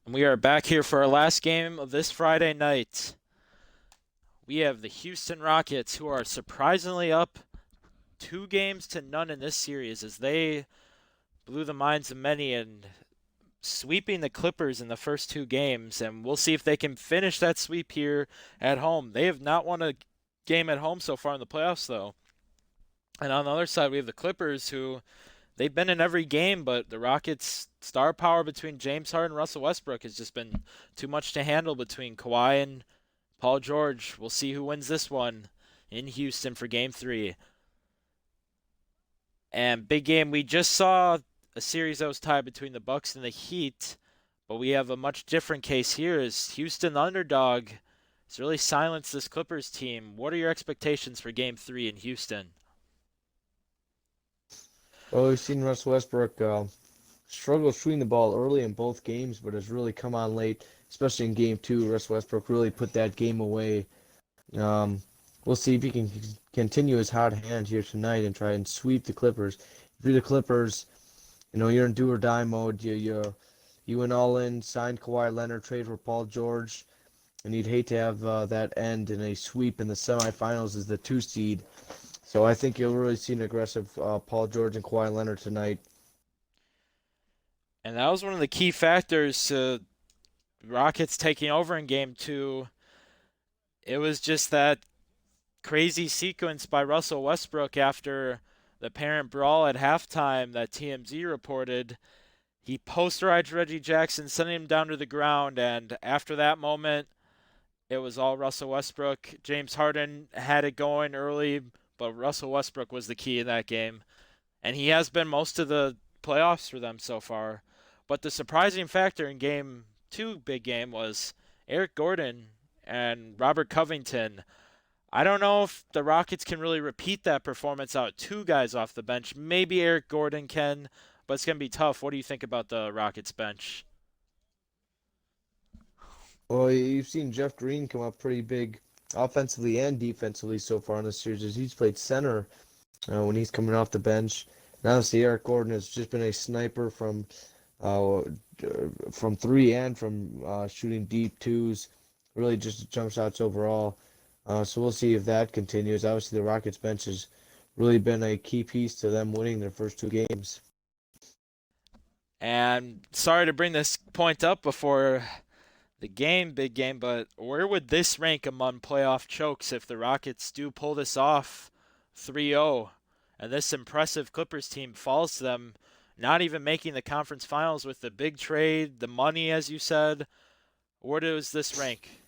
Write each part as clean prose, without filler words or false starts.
We are back here for our last game of this Friday night. We have the Houston Rockets, who are surprisingly up 2 games to none in this series as they blew the minds of many and sweeping the Clippers in the first 2 games. And we'll see if they can finish that sweep here at home. They have not won a game at home so far in the playoffs, though. And on the other side, we have the Clippers, who they've been in every game, but the Rockets' star power between James Harden and Russell Westbrook has just been too much to handle between Kawhi and Paul George. We'll see who wins this one in Houston for game 3. And big game, we just saw a series that was tied between the Bucks and the Heat, but we have a much different case here as Houston, the underdog, has really silenced this Clippers team. What are your expectations for game 3 in Houston? Well, we've seen Russell Westbrook struggle shooting the ball early in both games, but has really come on late, especially in game two. Russell Westbrook really put that game away. Um, we'll see if he can continue his hot hand here tonight and try and sweep the Clippers. If you're the Clippers, you're in do or die mode. You went all in, signed Kawhi Leonard, trade for Paul George, and you'd hate to have that end in a sweep in the semifinals as the 2 seed. So I think you'll really see an aggressive Paul George and Kawhi Leonard tonight. And that was one of the key factors to Rockets taking over in game 2. It was just that crazy sequence by Russell Westbrook after the parent brawl at halftime that TMZ reported. He posterized Reggie Jackson, sending him down to the ground, and after that moment, it was all Russell Westbrook. James Harden had it going early, but Russell Westbrook was the key in that game, and he has been most of the playoffs for them so far. But the surprising factor in game 2, big game, was Eric Gordon and Robert Covington. I don't know if the Rockets can really repeat that performance out 2 guys off the bench. Maybe Eric Gordon can, but it's going to be tough. What do you think about the Rockets bench? Well, you've seen Jeff Green come up pretty big offensively and defensively so far in the series as he's played center when he's coming off the bench. And obviously, Eric Gordon has just been a sniper uh, from three and from shooting deep twos, really just jump shots overall. So we'll see if that continues. Obviously, the Rockets bench has really been a key piece to them winning their first 2 games. And sorry to bring this point up before the game, big game, but where would this rank among playoff chokes if the Rockets do pull this off 3-0 and this impressive Clippers team falls to them, not even making the conference finals with the big trade, the money, as you said? Where does this rank?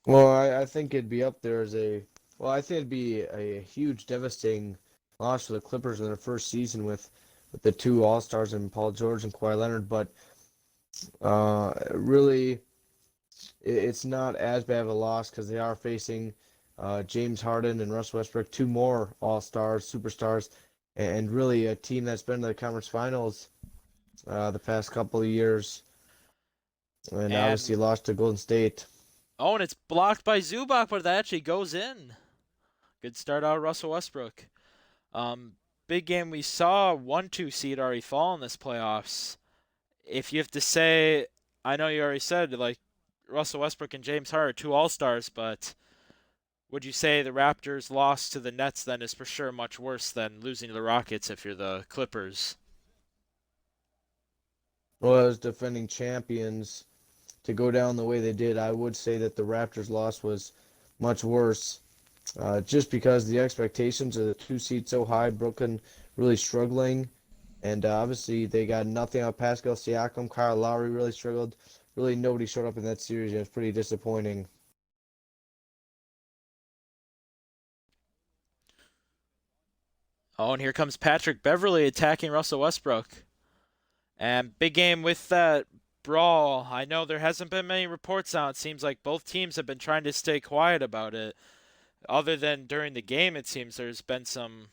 Well, I think it'd be up there as I think it'd be a huge, devastating loss for the Clippers in their first season with the two All-Stars and Paul George and Kawhi Leonard. But really, it's not as bad of a loss because they are facing James Harden and Russell Westbrook, two more All-Stars, superstars, and really a team that's been to the conference finals the past couple of years, and And obviously lost to Golden State. oh, and it's blocked by Zubac, but that actually goes in. Good start out of Russell Westbrook. Um, Big game. We saw 1-2 seed already fall in this playoffs. If you have to say, I know you already said like Russell Westbrook and James Harden are 2 All-Stars, but would you say the Raptors' loss to the Nets then is for sure much worse than losing to the Rockets if you're the Clippers? Well, as defending champions, to go down the way they did, I would say that the Raptors' loss was much worse. Just because the expectations of the 2 seed so high, Brooklyn really struggling, and obviously they got nothing out of Pascal Siakam. Kyle Lowry really struggled. Really, nobody showed up in that series. It was pretty disappointing. Oh, and here comes Patrick Beverly attacking Russell Westbrook. And big game with that brawl. I know there hasn't been many reports on. It seems like both teams have been trying to stay quiet about it. Other than during the game, it seems there's been some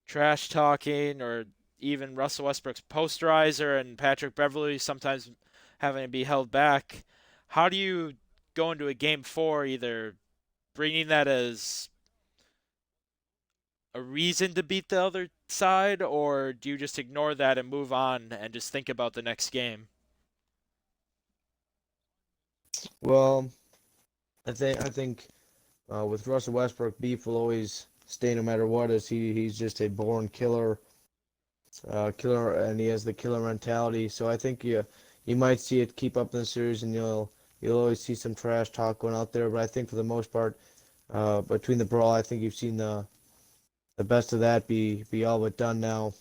trash talking or even Russell Westbrook's posterizer and Patrick Beverly sometimes having to be held back. How do you go into a game 4 either bringing that as a reason to beat the other side, or do you just ignore that and move on and just think about the next game? Well, I think with Russell Westbrook, beef will always stay no matter what, as he's just a born killer, and he has the killer mentality. So I think you might see it keep up in the series, and you'll always see some trash talk going out there. But I think for the most part, between the brawl, I think you've seen the best of that be all but done now.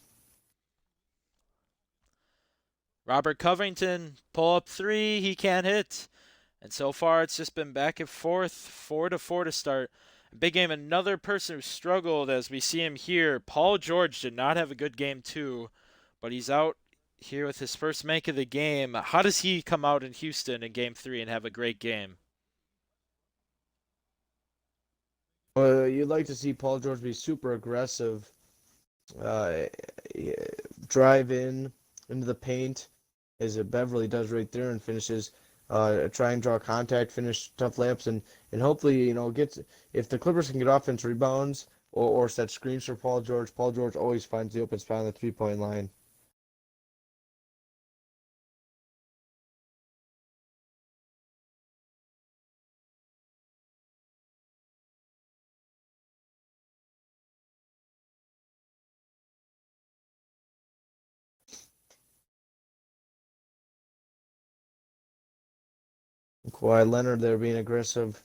Robert Covington, pull up three, he can't hit. And so far, it's just been back and forth, 4-4 to start. Big game, another person who struggled as we see him here. Paul George did not have a good game, too, but he's out here with his first make of the game. How does he come out in Houston in game three and have a great game? You'd like to see Paul George be super aggressive, uh, drive into the paint, as Beverly does right there, and finishes. Try and draw contact, finish tough layups, and hopefully gets, if the Clippers can get offense rebounds or set screens for Paul George. Paul George always finds the open spot on the 3-point line. Kawhi Leonard there being aggressive,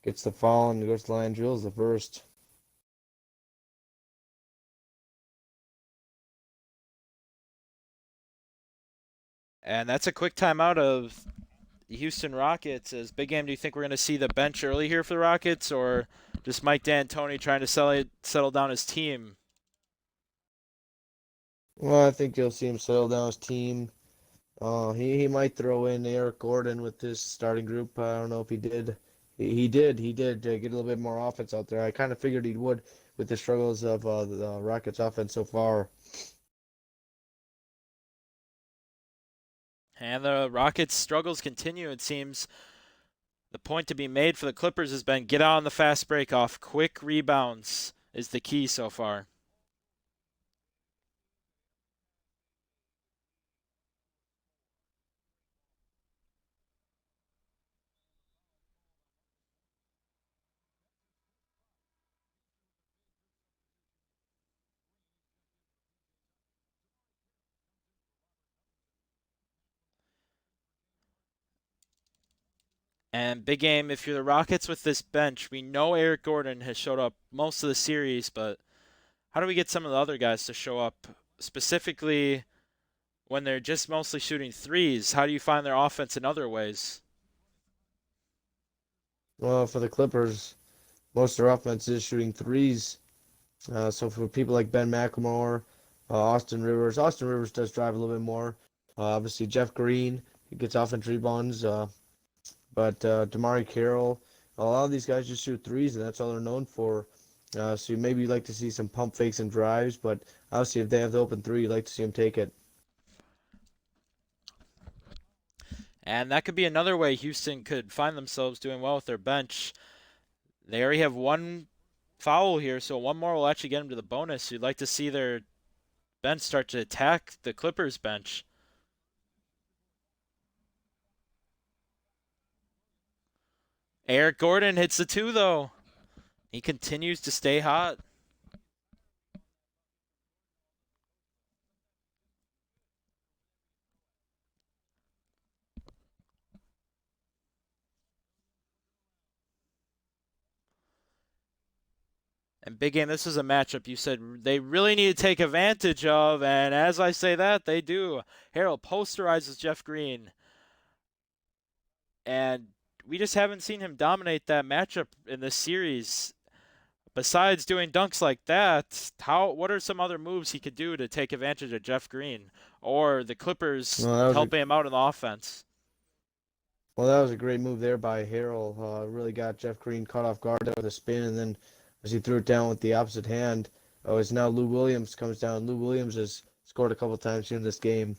gets the foul and goes to the line, drills the first. And that's a quick timeout of the Houston Rockets. As big game, do you think we're going to see the bench early here for the Rockets, or just Mike D'Antoni trying to settle down his team? Well, I think you'll see him settle down his team. He might throw in Eric Gordon with this starting group. I don't know if he did. He did get a little bit more offense out there. I kind of figured he would with the struggles of the Rockets offense so far. And the Rockets' struggles continue. It seems the point to be made for the Clippers has been get out on the fast break off. Quick rebounds is the key so far. And big game, if you're the Rockets with this bench, we know Eric Gordon has showed up most of the series, but how do we get some of the other guys to show up, specifically when they're just mostly shooting threes? How do you find their offense in other ways? Well, for the Clippers, most of their offense is shooting threes. So for people like Ben McLemore, Austin Rivers does drive a little bit more. Obviously, Jeff Green, he gets offense rebounds. But DeMarre Carroll, a lot of these guys just shoot threes, and that's all they're known for. So maybe you'd like to see some pump fakes and drives, but obviously, if they have the open three, you'd like to see them take it. And that could be another way Houston could find themselves doing well with their bench. They already have one foul here, so one more will actually get them to the bonus. You'd like to see their bench start to attack the Clippers bench. Eric Gordon hits the two, though. He continues to stay hot. And big game, this is a matchup you said they really need to take advantage of, and as I say that, they do. Harold posterizes Jeff Green, and we just haven't seen him dominate that matchup in this series. Besides doing dunks like that, what are some other moves he could do to take advantage of Jeff Green or the Clippers Well, that was a helping him out in the offense? that was a great move there by Harrell. Really got Jeff Green caught off guard there with a spin, and then as he threw it down with the opposite hand, it's now Lou Williams comes down. Lou Williams has scored a couple times here in this game.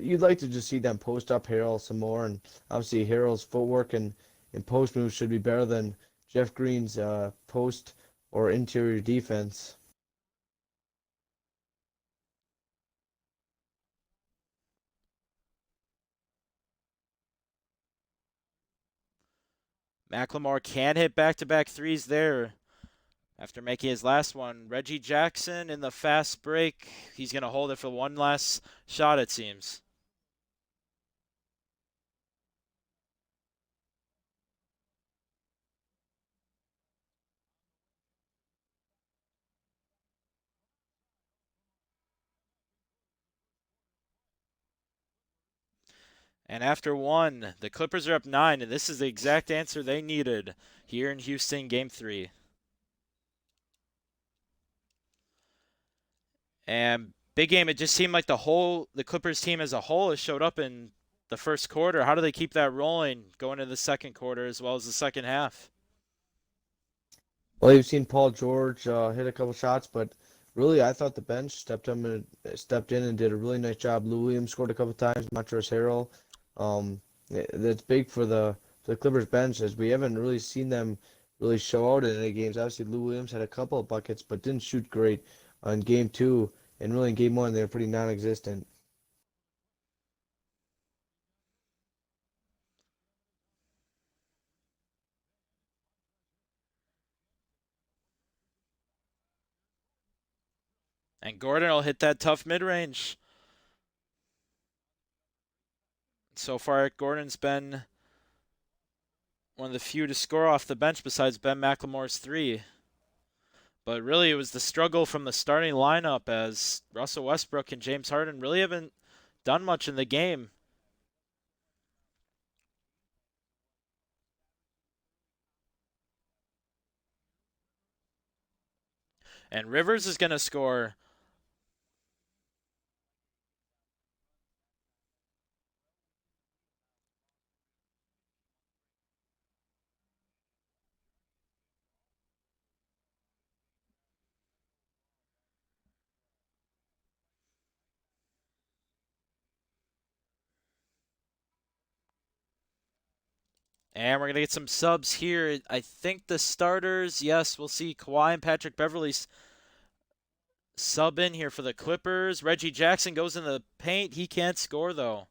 You'd like to just see them post up Harrell some more, and obviously Harrell's footwork and post moves should be better than Jeff Green's post or interior defense. McLemore can hit back-to-back threes there after making his last one. Reggie Jackson in the fast break. He's going to hold it for one last shot, it seems. And after one, the Clippers are up 9, and this is the exact answer they needed here in Houston, Game 3. And big game, it just seemed like the Clippers team as a whole has showed up in the first quarter. How do they keep that rolling going into the second quarter as well as the second half? Well, you've seen Paul George hit a couple shots, but really, I thought the bench stepped in and did a really nice job. Lou Williams scored a couple times. Montrezl Harrell. That's big for the Clippers bench, as we haven't really seen them really show out in any games. Obviously, Lou Williams had a couple of buckets, but didn't shoot great in game two, and really in game one they were pretty non-existent. And Gordon will hit that tough mid-range. So far, Gordon's been one of the few to score off the bench besides Ben McLemore's three. But really, it was the struggle from the starting lineup as Russell Westbrook and James Harden really haven't done much in the game. And Rivers is going to score. And we're going to get some subs here. I think the starters, yes, we'll see Kawhi and Patrick Beverley sub in here for the Clippers. Reggie Jackson goes in the paint. He can't score, though.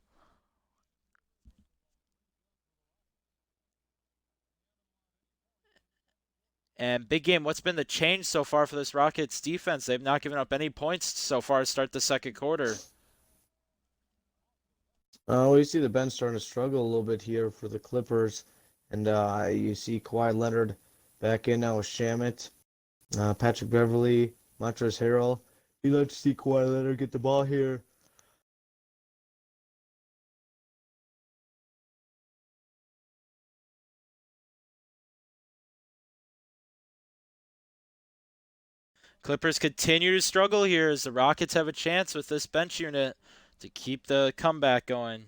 And big game, what's been the change so far for this Rockets defense? They've not given up any points so far to start the second quarter. We see the bench starting to struggle a little bit here for the Clippers, and you see Kawhi Leonard back in now with Shamet, Patrick Beverley, Montrezl Harrell. You'd like to see Kawhi Leonard get the ball here. Clippers continue to struggle here as the Rockets have a chance with this bench unit to keep the comeback going.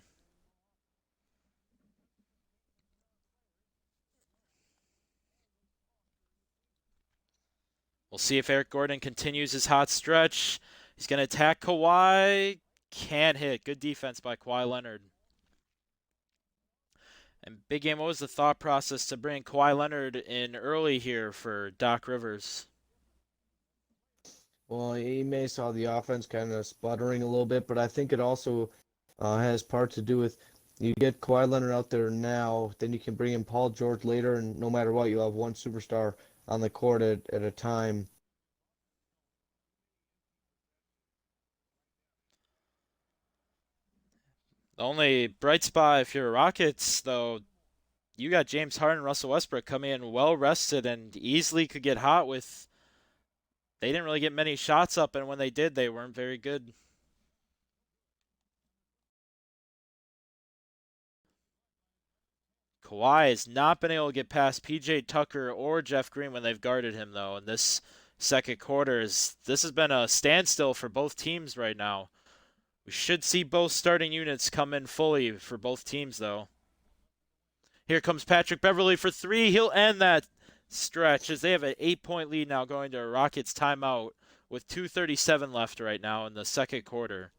We'll see if Eric Gordon continues his hot stretch. He's going to attack Kawhi. Can't hit. Good defense by Kawhi Leonard. And big game, what was the thought process to bring Kawhi Leonard in early here for Doc Rivers? Well, he may saw the offense kind of sputtering a little bit, but I think it also has part to do with you get Kawhi Leonard out there now, then you can bring in Paul George later, and no matter what, you'll have one superstar on the court at a time. The only bright spot if you're Rockets, though, you got James Harden and Russell Westbrook coming in well rested and easily could get hot with. They didn't really get many shots up, and when they did, they weren't very good. Kawhi has not been able to get past PJ Tucker or Jeff Green when they've guarded him, though. And this second quarter this has been a standstill for both teams right now. We should see both starting units come in fully for both teams, though. Here comes Patrick Beverley for three. He'll end that stretch as they have an 8-point lead now going to a Rockets timeout with 2:37 left right now in the second quarter.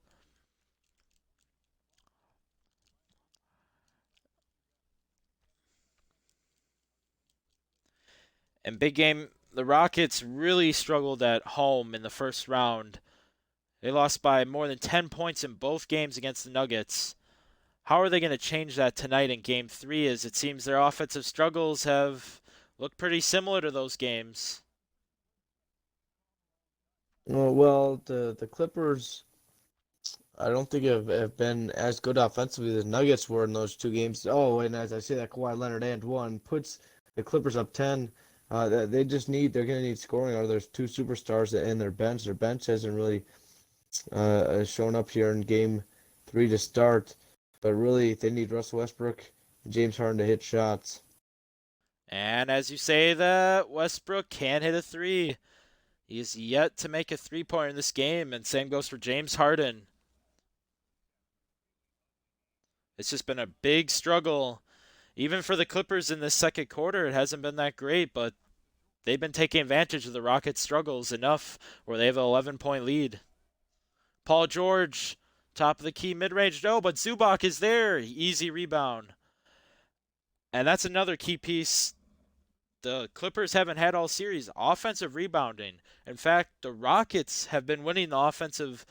And big game, the Rockets really struggled at home in the first round. They lost by more than 10 points in both games against the Nuggets. how are they going to change that tonight in game 3, as it seems their offensive struggles have looked pretty similar to those games? Well, the Clippers, I don't think have been as good offensively as the Nuggets were in those two games. Oh, and as I say that, Kawhi Leonard and one puts the Clippers up 10. They're going to need scoring out of their two superstars and their bench. Their bench hasn't really shown up here in game 3 to start, but really they need Russell Westbrook and James Harden to hit shots. And as you say that Westbrook can hit a three. He's yet to make a three-pointer in this game, and same goes for James Harden. It's just been a big struggle. Even for the Clippers in this second quarter, it hasn't been that great, but they've been taking advantage of the Rockets' struggles enough where they have an 11-point lead. Paul George, top of the key mid-range. No, but Zubac is there. Easy rebound. And that's another key piece the Clippers haven't had all series, offensive rebounding. In fact, the Rockets have been winning the offensive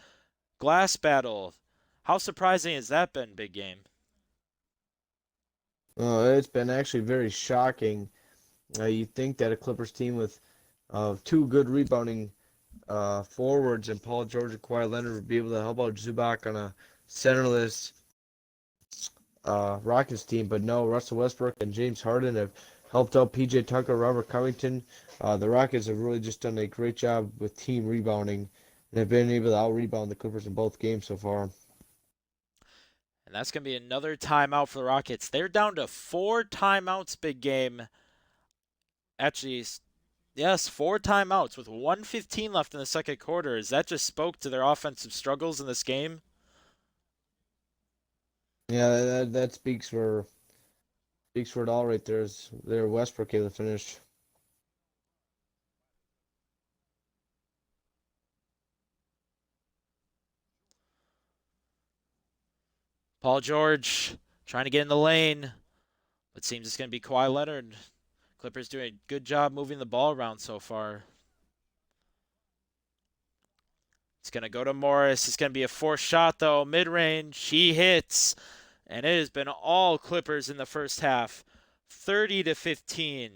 glass battle. How surprising has that been, Big Game? It's been actually very shocking. You'd think that a Clippers team with two good rebounding forwards and Paul George and Kawhi Leonard would be able to help out Zubac on a centerless Rockets team, but no, Russell Westbrook and James Harden have helped out PJ Tucker, Robert Covington. The Rockets have really just done a great job with team rebounding and have been able to out-rebound the Clippers in both games so far. And that's going to be another timeout for the Rockets. They're down to 4 timeouts, Big Game. Actually, yes, 4 timeouts with 1:15 left in the second quarter. Is that just spoke to their offensive struggles in this game? Yeah, that speaks for it all right there. Is there Westbrook able to finish? Paul George trying to get in the lane, but seems it's going to be Kawhi Leonard. Clippers doing a good job moving the ball around so far. It's going to go to Morris. It's going to be a forced shot, though. Mid-range. He hits. And it has been all Clippers in the first half. 30-15.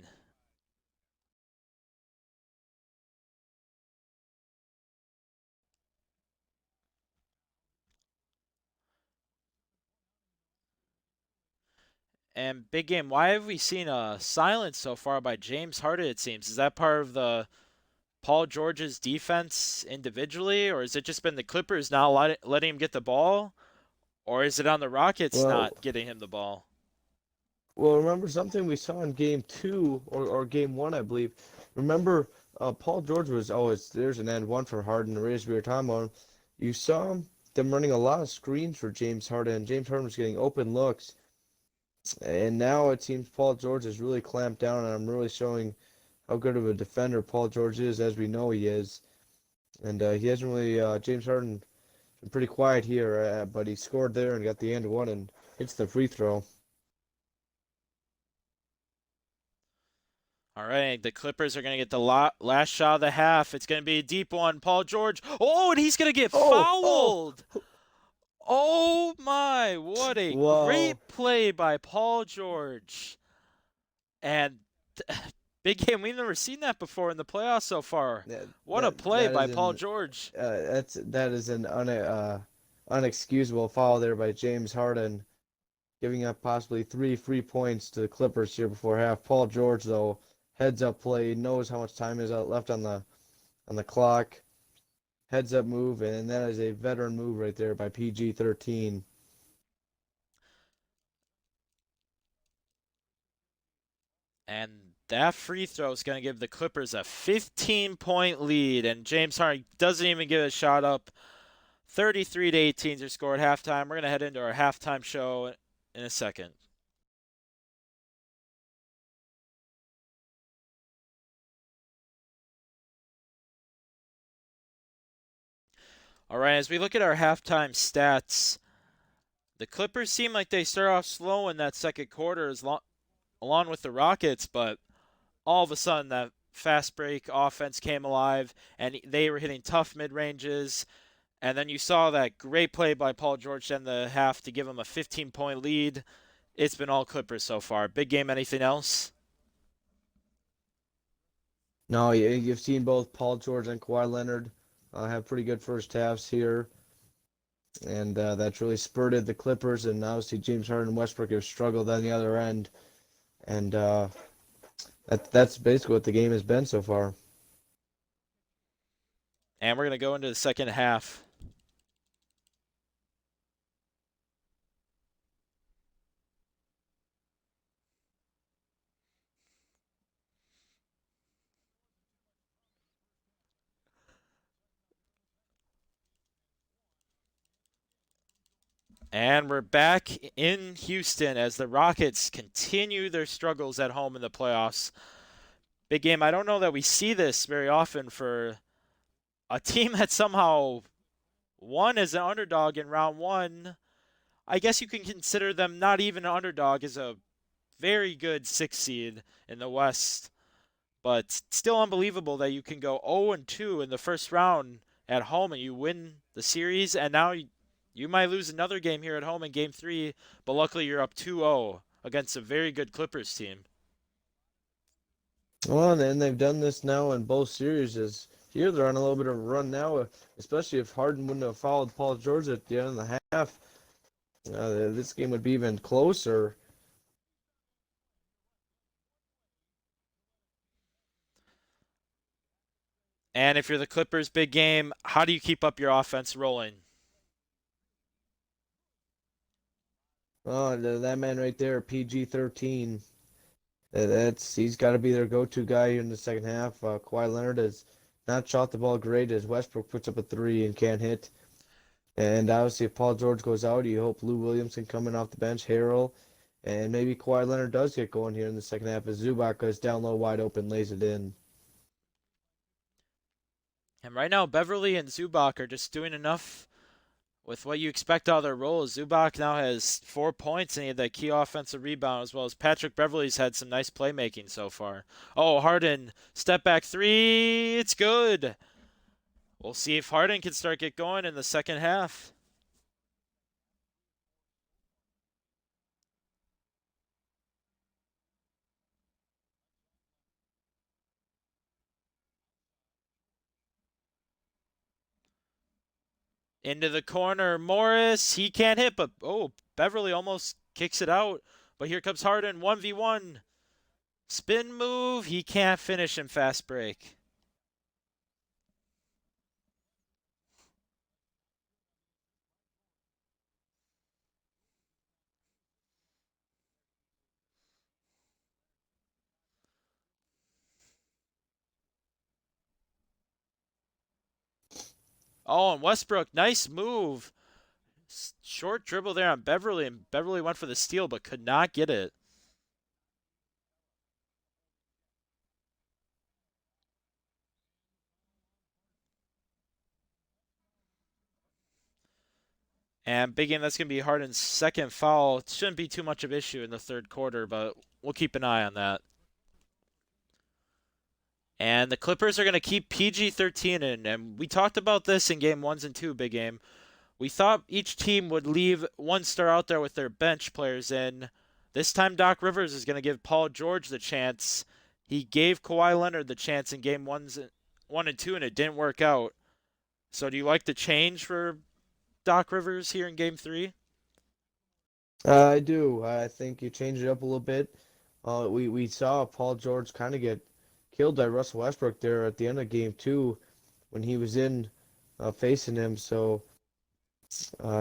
And Big Game, why have we seen a silence so far by James Harden, it seems? Is that part of the Paul George's defense individually, or has it just been the Clippers not letting him get the ball? Or is it on the Rockets Well, not getting him the ball? well, remember something we saw in game 2 or game 1, I believe. Remember, Paul George was always there's an end one for Harden, the Raiders we were talking about. You saw them running a lot of screens for James Harden, and James Harden was getting open looks. And now it seems Paul George has really clamped down, and I'm really showing how good of a defender Paul George is, as we know he is. And he hasn't really, James Harden been pretty quiet here, but he scored there and got the and one and hits the free throw. All right, the Clippers are going to get the last shot of the half. It's going to be a deep one. Paul George. Oh, and he's going to get Oh, fouled. Oh my, what a wow. great play by Paul George. And Big Game, we've never seen that before in the playoffs so far. That What a that play that by is Paul an George. that is an unexcusable foul there by James Harden, giving up possibly 3 free points to the Clippers here before half. Paul George, though, heads up play, knows how much time is left on the clock. Heads up move, and that is a veteran move right there by PG-13. And that free throw is going to give the Clippers a 15-point lead. And James Harden doesn't even give a shot up. 33-18 is your score at halftime. We're going to head into our halftime show in a second. All right, as we look at our halftime stats, the Clippers seem like they start off slow in that second quarter along with the Rockets, but all of a sudden that fast break offense came alive and they were hitting tough mid ranges. And then you saw that great play by Paul George in the half to give him a 15-point lead. It's been all Clippers so far. Big game, anything else? No, you've seen both Paul George and Kawhi Leonard have pretty good first halves here, and that's really spurted the Clippers. And obviously James Harden and Westbrook have struggled on the other end, and that's basically what the game has been so far. And we're going to go into the second half. And we're back in Houston as the Rockets continue their struggles at home in the playoffs. Big game. I don't know that we see this very often for a team that somehow won as an underdog in round one. I guess you can consider them not even an underdog, as a very good 6 seed in the West. But still unbelievable that you can go 0-2 in the first round at home and you win the series, and now you might lose another game here at home in game 3, but luckily you're up 2-0 against a very good Clippers team. Well, and they've done this now in both series. As here, they're on a little bit of a run now, especially if Harden wouldn't have fouled Paul George at the end of the half. This game would be even closer. And if you're the Clippers, big game, how do you keep up your offense rolling? Oh, that man right there, PG-13. That's he's got to be their go-to guy in the second half. Kawhi Leonard has not shot the ball great as Westbrook puts up a three and can't hit. And obviously, if Paul George goes out, you hope Lou Williamson coming off the bench, Harrell, and maybe Kawhi Leonard does get going here in the second half as Zubac is down low, wide open, lays it in. And right now, Beverly and Zubac are just doing enough with what you expect out of their roles. Zubac now has 4 points and he had that key offensive rebound, as well as Patrick Beverly's had some nice playmaking so far. Oh, Harden, step back three. It's good. We'll see if Harden can start get going in the second half. Into the corner, Morris. He can't hit, but oh, Beverly almost kicks it out. But here comes Harden, 1v1. Spin move. He can't finish in fast break. Oh, and Westbrook, nice move. Short dribble there on Beverly, and Beverly went for the steal but could not get it. And big game, that's going to be Harden's second foul. It shouldn't be too much of an issue in the third quarter, but we'll keep an eye on that. And the Clippers are going to keep PG-13 in. And we talked about this in game ones and two, big game. We thought each team would leave one star out there with their bench players in. This time, Doc Rivers is going to give Paul George the chance. He gave Kawhi Leonard the chance in game one and two, and it didn't work out. So, do you like the change for Doc Rivers here in game three? I do. I think you change it up a little bit. We saw Paul George kind of get killed by Russell Westbrook there at the end of game two when he was in facing him. So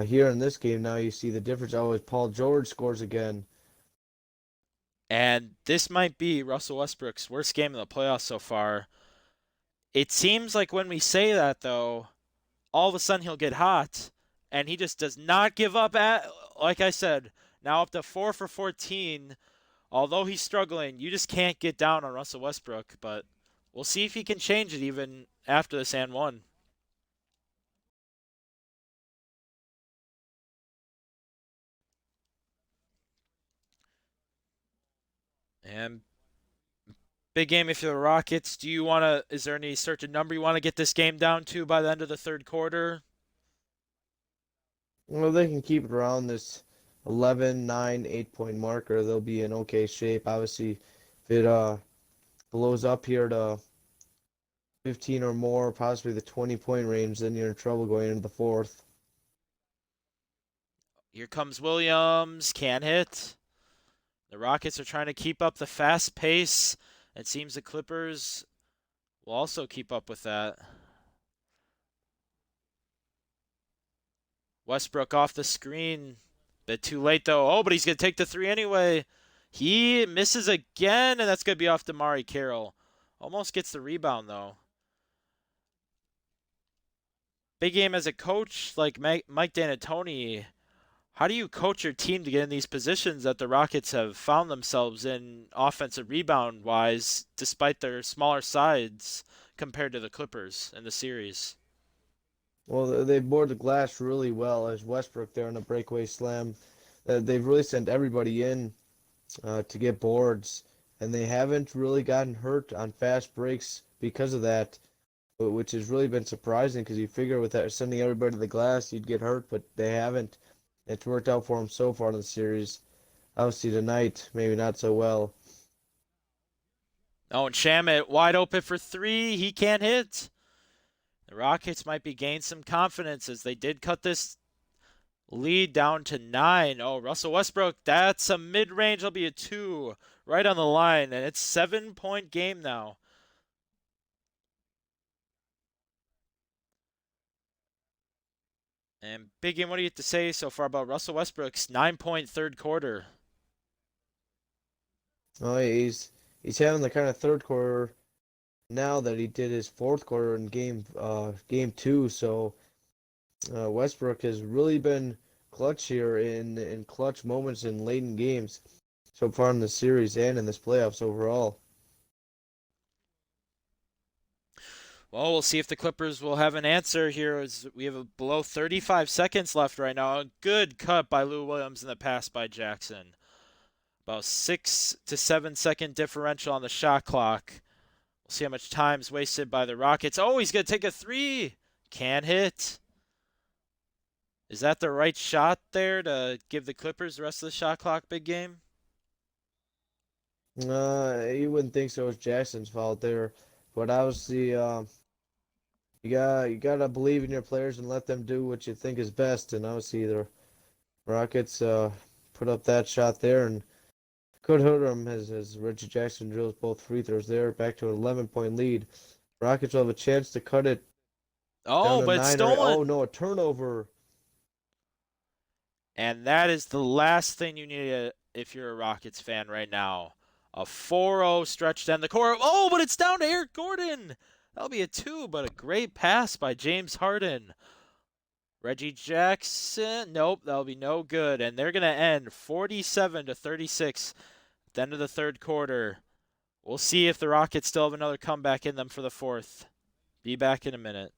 here in this game now you see the difference. Oh, as Paul George scores again. And this might be Russell Westbrook's worst game in the playoffs so far. It seems like when we say that, though, all of a sudden he'll get hot, and he just does not give up. Like I said, now up to 4 for 14. Although he's struggling, you just can't get down on Russell Westbrook. But we'll see if he can change it even after this and one. And big game if you're the Rockets. Do you want to? Is there any certain number you want to get this game down to by the end of the third quarter? Well, they can keep it around this 11, 9, 8 point marker. They'll be in okay shape. Obviously, if it blows up here to 15 or more, possibly the 20-point range, then you're in trouble going into the fourth. Here comes Williams. Can't hit. The Rockets are trying to keep up the fast pace. It seems the Clippers will also keep up with that. Westbrook off the screen. Bit too late though. Oh, but he's going to take the three anyway. He misses again, and that's going to be off DeMarre Carroll. Almost gets the rebound though. Big game as a coach like Mike D'Antoni. How do you coach your team to get in these positions that the Rockets have found themselves in offensive rebound wise, despite their smaller sides compared to the Clippers in the series? Well, they board the glass really well as Westbrook there on a breakaway slam. They've really sent everybody in to get boards, and they haven't really gotten hurt on fast breaks because of that, which has really been surprising because you figure with that, sending everybody to the glass, you'd get hurt, but they haven't. It's worked out for them so far in the series. Obviously tonight, maybe not so well. Oh, and Shamet wide open for three. He can't hit. The Rockets might be gaining some confidence as they did cut this lead down to 9. Oh, Russell Westbrook, that's a mid-range. That'll be a 2 right on the line, and it's 7-point game now. And Big Game, what do you have to say so far about Russell Westbrook's 9-point third quarter? Oh, he's having the kind of third quarter now that he did his fourth quarter in game two. So Westbrook has really been clutch here in clutch moments in late in games so far in the series and in this playoffs overall. Well, we'll see if the Clippers will have an answer here as we have below 35 seconds left right now. A good cut by Lou Williams in the pass by Jackson. About 6 to 7 second differential on the shot clock. We'll see how much time's wasted by the Rockets. Oh, he's going to take a three. Can't hit. Is that the right shot there to give the Clippers the rest of the shot clock, Big Game? You wouldn't think so. It's Jackson's fault there, but obviously, you gotta believe in your players and let them do what you think is best. And obviously, the Rockets put up that shot there and could hurt them as Reggie Jackson drills both free throws there, back to an 11-point lead. Rockets will have a chance to cut it down Oh, to but it's 9 or 8. Oh stolen. no, a turnover. And that is the last thing you need if you're a Rockets fan right now. A 4-0 stretch down the court. Oh, but it's down to Eric Gordon. That'll be a 2, but a great pass by James Harden. Reggie Jackson, nope, that'll be no good. And they're going to end 47 to 36 at the end of the third quarter. We'll see if the Rockets still have another comeback in them for the fourth. Be back in a minute.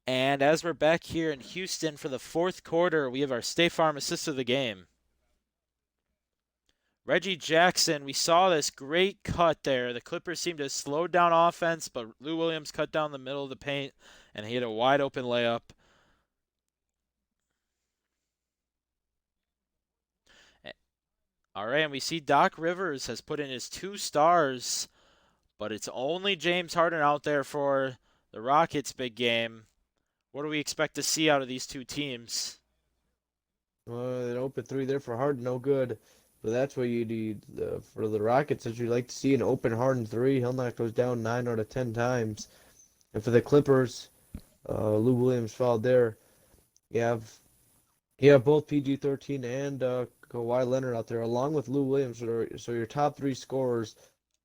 And as we're back here in Houston for the fourth quarter, we have our State Farm assist of the game. Reggie Jackson, we saw this great cut there. The Clippers seemed to have slowed down offense, but Lou Williams cut down the middle of the paint, and he had a wide open layup. All right, and we see Doc Rivers has put in his 2 stars, but it's only James Harden out there for the Rockets' big game. What do we expect to see out of these two teams? An open three there for Harden, no good. But that's what you need for the Rockets. As you like to see an open Harden three, he'll knock those down 9 out of 10 times. And for the Clippers, Lou Williams fouled there. You have both PG-13 and Kawhi Leonard out there, along with Lou Williams. So your top 3 scorers,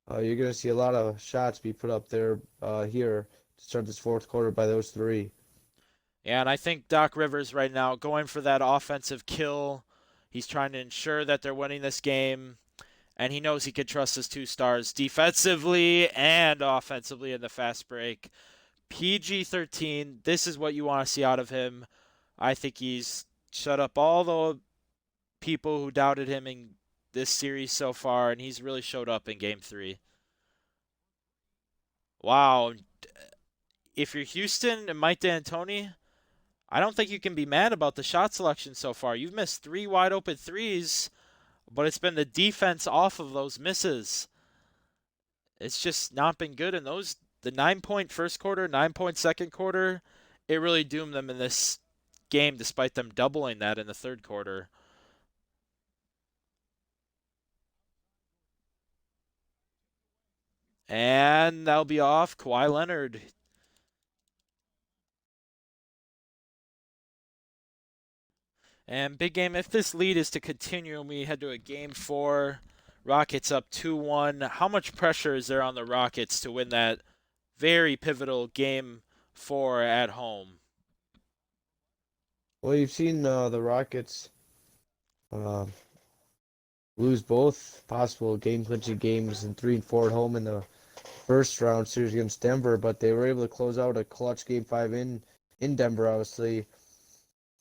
you're going to see a lot of shots be put up there here to start this fourth quarter by those 3. Yeah, and I think Doc Rivers right now going for that offensive kill. He's trying to ensure that they're winning this game, and he knows he can trust his 2 stars defensively and offensively in the fast break. PG-13, this is what you want to see out of him. I think he's shut up all the people who doubted him in this series so far, and he's really showed up in Game 3. Wow. If you're Houston and Mike D'Antoni, I don't think you can be mad about the shot selection so far. You've missed three wide open threes, but it's been the defense off of those misses. It's just not been good. And the 9 point first quarter, 9 point second quarter, it really doomed them in this game despite them doubling that in the third quarter. And that'll be off Kawhi Leonard. And big game, if this lead is to continue and we head to a game four, Rockets up 2-1, how much pressure is there on the Rockets to win that very pivotal game four at home? Well, you've seen the Rockets uh, lose both possible game-clinching games in 3 and 4 at home in the first round series against Denver, but they were able to close out a clutch Game 5 in Denver, obviously.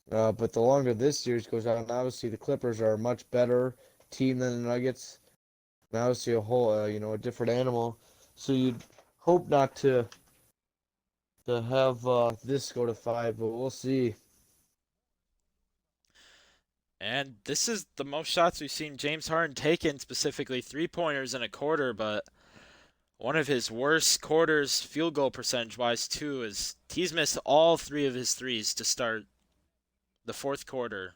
But the longer this series goes on, obviously the Clippers are a much better team than the Nuggets. And obviously a whole, a different animal. So you'd hope not to have this go to 5, but we'll see. And this is the most shots we've seen James Harden taken, specifically three-pointers in a quarter, but one of his worst quarters field goal percentage wise too is he's missed all three of his threes to start the fourth quarter.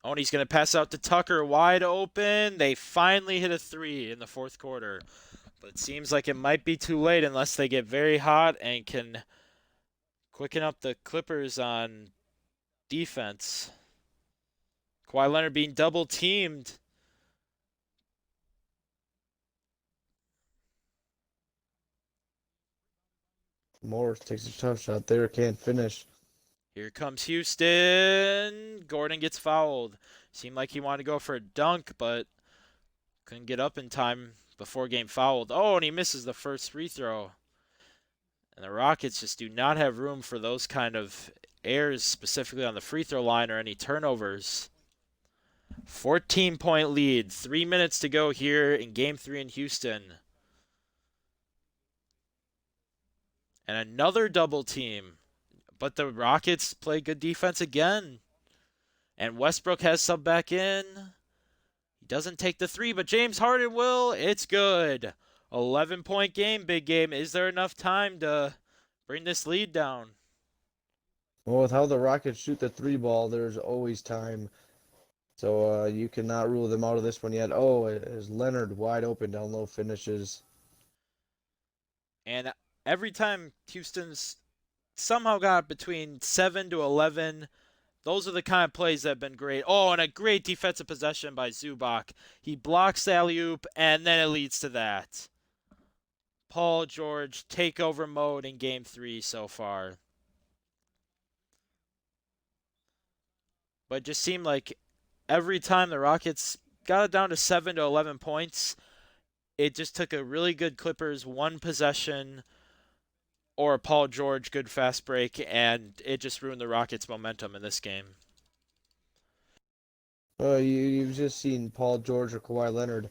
Oh, and he's going to pass out to Tucker wide open. They finally hit a three in the fourth quarter. But it seems like it might be too late unless they get very hot and can quicken up the Clippers on defense. Kawhi Leonard being double teamed. Morris takes a tough shot there, can't finish. Here comes Houston. Gordon gets fouled. Seemed like he wanted to go for a dunk, but couldn't get up in time before getting fouled. Oh, and he misses the first free throw. And the Rockets just do not have room for those kind of errors, specifically on the free throw line or any turnovers. 14-point lead. 3 minutes to go here in Game 3 in Houston. And another double team. But the Rockets play good defense again. And Westbrook has sub back in. He doesn't take the three, but James Harden will. It's good. 11-point game, big game. Is there enough time to bring this lead down? Well, with how the Rockets shoot the three ball, there's always time. So you cannot rule them out of this one yet. Oh, is Leonard wide open down low finishes. And every time Houston's somehow got between 7 to 11, those are the kind of plays that have been great. Oh, and a great defensive possession by Zubac. He blocks the alley-oop, and then it leads to that. Paul George takeover mode in Game 3 so far. But it just seemed like every time the Rockets got it down to 7 to 11 points, it just took a really good Clippers one possession or a Paul George good fast break, and it just ruined the Rockets' momentum in this game. You've just seen Paul George or Kawhi Leonard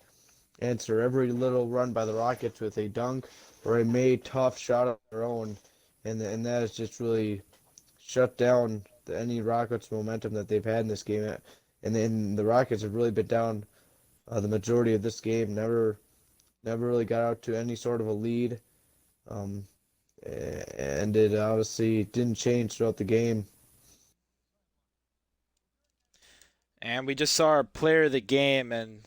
answer every little run by the Rockets with a dunk or a made tough shot of their own, and that has just really shut down any Rockets momentum that they've had in this game. And then the Rockets have really been down the majority of this game. Never really got out to any sort of a lead. Um, and it obviously didn't change throughout the game. And we just saw our player of the game, and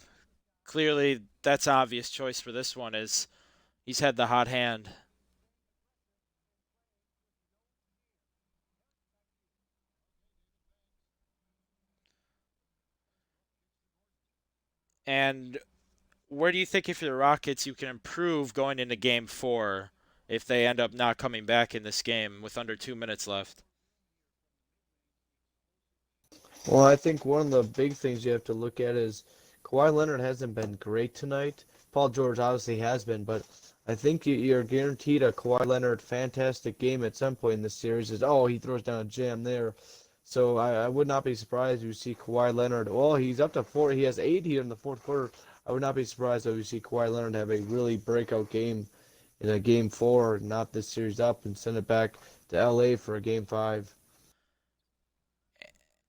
clearly that's obvious choice for this one is he's had the hot hand. And where do you think if you're the Rockets you can improve going into game four if they end up not coming back in this game with under 2 minutes left? Well, I think one of the big things you have to look at is Kawhi Leonard hasn't been great tonight. Paul George obviously has been, but I think you're guaranteed a Kawhi Leonard fantastic game at some point in this series. Is he throws down a jam there. So I would not be surprised if you see Kawhi Leonard. Well, he's up to four. He has 8 here in the fourth quarter. I would not be surprised if you see Kawhi Leonard have a really breakout game in a game 4, knot this series up and send it back to LA for a game 5.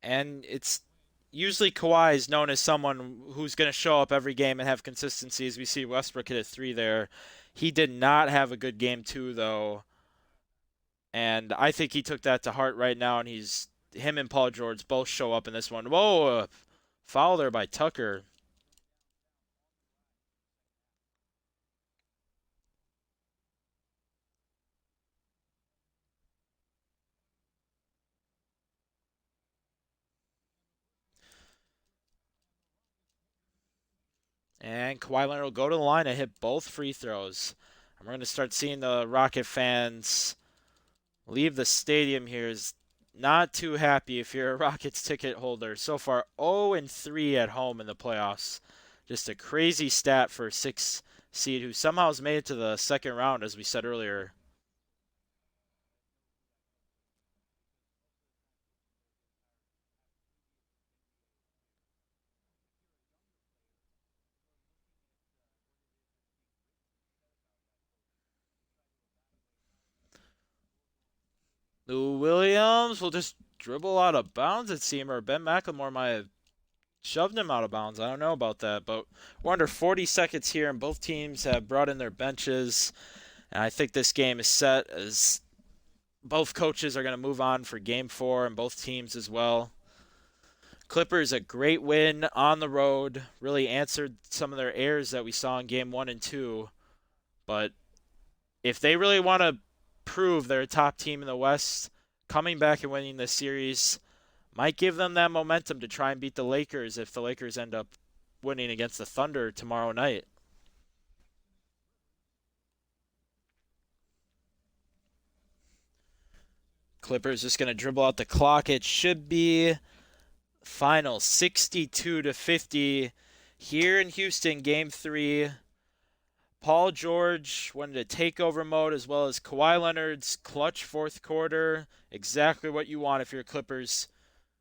And it's usually Kawhi is known as someone who's going to show up every game and have consistency. As we see Westbrook hit a three there, he did not have a good game two though, and I think he took that to heart right now. And him and Paul George both show up in this one. Whoa, foul there by Tucker. And Kawhi Leonard will go to the line and hit both free throws. And we're going to start seeing the Rocket fans leave the stadium here. Is not too happy if you're a Rockets ticket holder. So far, 0-3 at home in the playoffs. Just a crazy stat for a 6 seed who somehow has made it to the second round, as we said earlier. Lou Williams will just dribble out of bounds, it seems, or Ben McLemore might have shoved him out of bounds. I don't know about that, but we're under 40 seconds here, and both teams have brought in their benches. And I think this game is set as both coaches are going to move on for game 4, and both teams as well. Clippers, a great win on the road, really answered some of their errors that we saw in game 1 and 2. But if they really want to prove they're a top team in the West, coming back and winning this series might give them that momentum to try and beat the Lakers if the Lakers end up winning against the Thunder tomorrow night. Clippers just going to dribble out the clock. It should be final 62-50 here in Houston, game 3. Paul George went into takeover mode, as well as Kawhi Leonard's clutch fourth quarter. Exactly what you want if you're a Clippers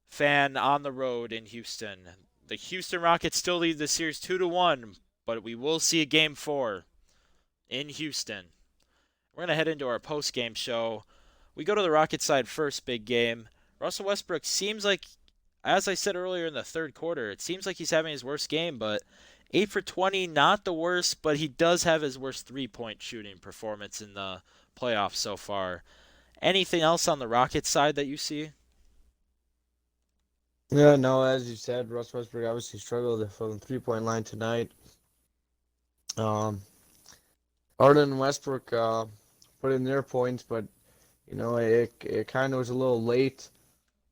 fan on the road in Houston. The Houston Rockets still lead the series 2-1, but we will see a game 4 in Houston. We're going to head into our post-game show. We go to the Rockets side first, big game. Russell Westbrook seems like, as I said earlier in the third quarter, it seems like he's having his worst game, but 8 for 20, not the worst, but he does have his worst three-point shooting performance in the playoffs so far. Anything else on the Rockets side that you see? Yeah, no, as you said, Russ Westbrook obviously struggled from the 3-point line tonight. Um, Harden and Westbrook put in their points, but it kind of was a little late.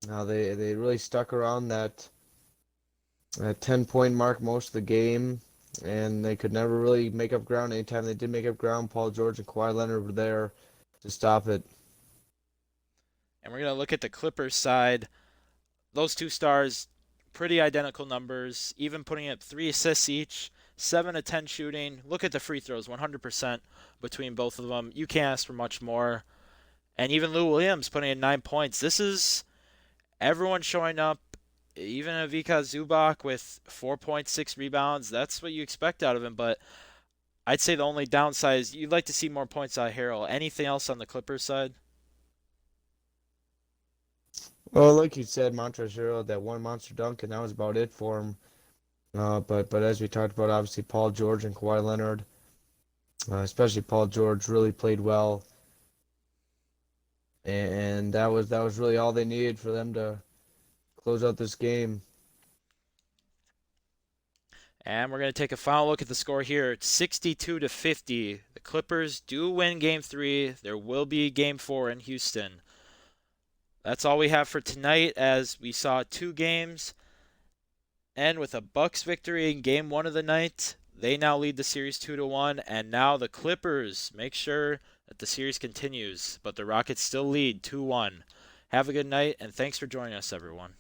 They really stuck around that 10-point mark most of the game, and they could never really make up ground. Anytime they did make up ground, Paul George and Kawhi Leonard were there to stop it. And we're going to look at the Clippers side. Those two stars, pretty identical numbers, even putting up 3 assists each, 7 of 10 shooting. Look at the free throws, 100% between both of them. You can't ask for much more. And even Lou Williams putting in 9 points. This is everyone showing up. Even Ivica Zubac with 4.6 rebounds. That's what you expect out of him. But I'd say the only downside is you'd like to see more points out of Harrell. Anything else on the Clippers side? Well, like you said, Montrezl Harrell, that one monster dunk, and that was about it for him. But as we talked about, obviously Paul George and Kawhi Leonard, especially Paul George, really played well, and that was really all they needed for them to close out this game. And we're going to take a final look at the score here. It's 62-50. The Clippers do win game 3. There will be game 4 in Houston. That's all we have for tonight, as we saw 2 games end with a Bucks victory in game 1 of the night. They now lead the series 2-1, and now the Clippers make sure that the series continues, but the Rockets still lead 2-1. Have a good night, and thanks for joining us, everyone.